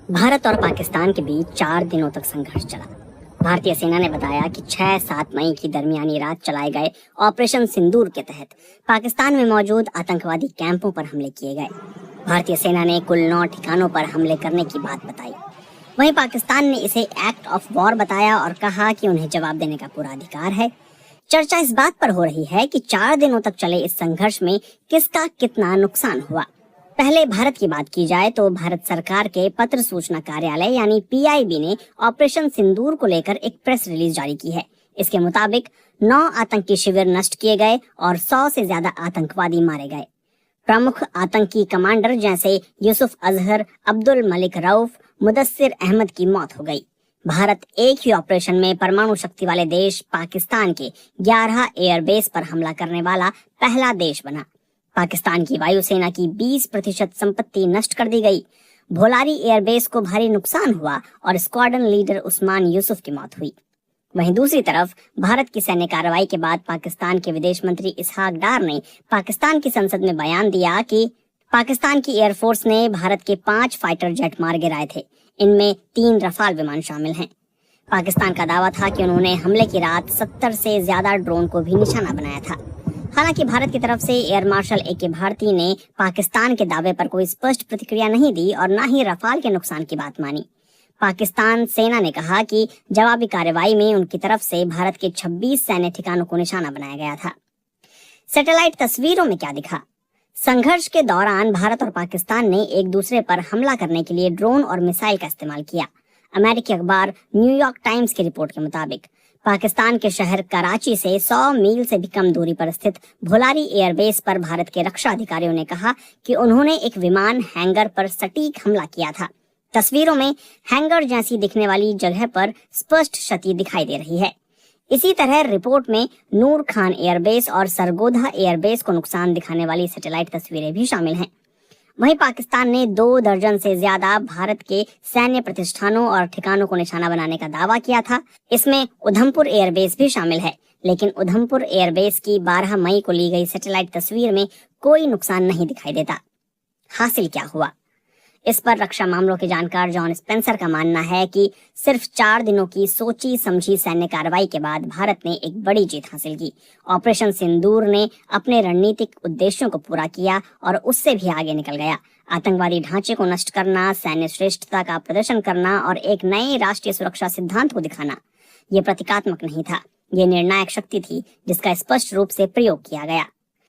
भारत और पाकिस्तान के बीच 4 दिनों तक संघर्ष चला। भारतीय सेना ने बताया कि 6-7 मई की दरमियानी रात चलाए गए ऑपरेशन सिंदूर के तहत पाकिस्तान में मौजूद आतंकवादी कैंपों पर हमले किए गए। भारतीय सेना ने कुल 9 ठिकानों पर हमले करने की बात बताई। वहीं पाकिस्तान ने इसे एक्ट ऑफ वॉर बताया और कहा कि उन्हें जवाब देने का पूरा अधिकार है। चर्चा इस बात पर हो रही है कि 4 दिनों तक चले इस संघर्ष में किसका कितना नुकसान हुआ। पहले भारत की बात की जाए तो भारत सरकार के पत्र सूचना कार्यालय यानी PIB ने ऑपरेशन सिंदूर को लेकर एक प्रेस रिलीज जारी की है। इसके मुताबिक 9 आतंकी शिविर नष्ट किए गए और 100 से ज्यादा आतंकवादी मारे गए। प्रमुख आतंकी कमांडर जैसे यूसुफ अजहर, अब्दुल मलिक रऊफ, मुदस्सिर अहमद की मौत हो गई। भारत एक ही ऑपरेशन में परमाणु शक्ति वाले देश पाकिस्तान के 11 एयरबेस पर हमला करने वाला पहला देश बना। पाकिस्तान की वायुसेना की 20% संपत्ति नष्ट कर दी गई। भोलारी एयरबेस को भारी नुकसान हुआ और स्क्वाड्रन लीडर उस्मान यूसुफ की मौत हुई। वहीं दूसरी तरफ भारत की सैन्य कार्रवाई के बाद पाकिस्तान के विदेश मंत्री इसहाक डार ने पाकिस्तान की संसद में बयान दिया कि पाकिस्तान की एयरफोर्स ने भारत के 5 फाइटर जेट मार गिराए थे। इनमें 3 रफाल विमान शामिल हैं। पाकिस्तान का दावा था कि उन्होंने हमले की रात 70 से ज्यादा ड्रोन को भी निशाना बनाया था। हालांकि भारत की तरफ से एयर मार्शल AK भारती ने पाकिस्तान के दावे पर कोई स्पष्ट प्रतिक्रिया नहीं दी और न ही रफाल के नुकसान की बात मानी। पाकिस्तान सेना ने कहा कि जवाबी कार्रवाई में उनकी तरफ से भारत के 26 सैन्य ठिकानों को निशाना बनाया गया था। सैटेलाइट तस्वीरों में क्या दिखा? संघर्ष के दौरान भारत और पाकिस्तान ने एक दूसरे पर हमला करने के लिए ड्रोन और मिसाइल का इस्तेमाल किया। अमेरिकी अखबार न्यूयॉर्क टाइम्स की रिपोर्ट के मुताबिक पाकिस्तान के शहर कराची से 100 मील से भी कम दूरी पर स्थित भोलारी एयरबेस पर भारत के रक्षा अधिकारियों ने कहा कि उन्होंने एक विमान हैंगर पर सटीक हमला किया था। तस्वीरों में हैंगर जैसी दिखने वाली जगह पर स्पष्ट क्षति दिखाई दे रही है। इसी तरह रिपोर्ट में नूर खान एयरबेस और सरगोधा एयरबेस को नुकसान दिखाने वाली सैटेलाइट तस्वीरें भी शामिल हैं। वहीं पाकिस्तान ने 2 दर्जन से ज्यादा भारत के सैन्य प्रतिष्ठानों और ठिकानों को निशाना बनाने का दावा किया था। इसमें उधमपुर एयरबेस भी शामिल है, लेकिन उधमपुर एयरबेस की 12 मई को ली गई सैटेलाइट तस्वीर में कोई नुकसान नहीं दिखाई देता। हासिल क्या हुआ? इस पर रक्षा मामलों के जानकार जॉन स्पेंसर का मानना है कि सिर्फ 4 दिनों की सोची समझी सैन्य कार्रवाई के बाद भारत ने एक बड़ी जीत हासिल की। ऑपरेशन सिंदूर ने अपने रणनीतिक उद्देश्यों को पूरा किया और उससे भी आगे निकल गया। आतंकवादी ढांचे को नष्ट करना, सैन्य श्रेष्ठता का प्रदर्शन करना और एक नए राष्ट्रीय सुरक्षा सिद्धांत को दिखाना, ये प्रतीकात्मक नहीं था, ये निर्णायक शक्ति थी जिसका स्पष्ट रूप से प्रयोग किया गया।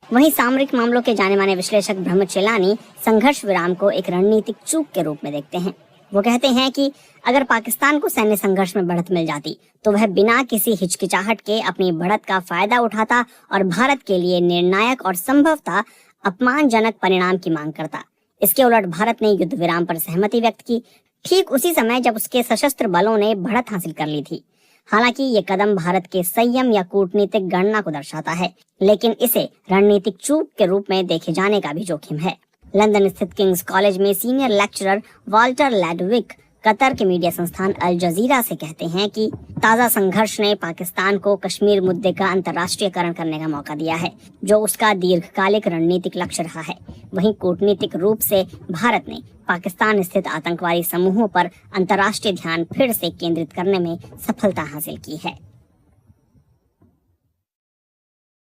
वहीं सामरिक मामलों के जाने माने विश्लेषक ब्रह्मचेलानी संघर्ष विराम को एक रणनीतिक चूक के रूप में देखते हैं। वो कहते हैं कि अगर पाकिस्तान को सैन्य संघर्ष में बढ़त मिल जाती तो वह बिना किसी हिचकिचाहट के अपनी बढ़त का फायदा उठाता और भारत के लिए निर्णायक और संभवतः अपमानजनक परिणाम की मांग करता। इसके उलट भारत ने युद्ध विराम पर सहमति व्यक्त की, ठीक उसी समय जब उसके सशस्त्र बलों ने बढ़त हासिल कर ली थी। हालांकि ये कदम भारत के संयम या कूटनीतिक गणना को दर्शाता है, लेकिन इसे रणनीतिक चूक के रूप में देखे जाने का भी जोखिम है। लंदन स्थित किंग्स कॉलेज में सीनियर लेक्चरर वाल्टर लैडविक कतर के मीडिया संस्थान अल जजीरा से कहते हैं कि ताजा संघर्ष ने पाकिस्तान को कश्मीर मुद्दे का अंतर्राष्ट्रीयकरण करने का मौका दिया है, जो उसका दीर्घकालिक रणनीतिक लक्ष्य रहा है। वहीं कूटनीतिक रूप से भारत ने पाकिस्तान स्थित आतंकवादी समूहों पर अंतर्राष्ट्रीय ध्यान फिर से केंद्रित करने में सफलता हासिल की है।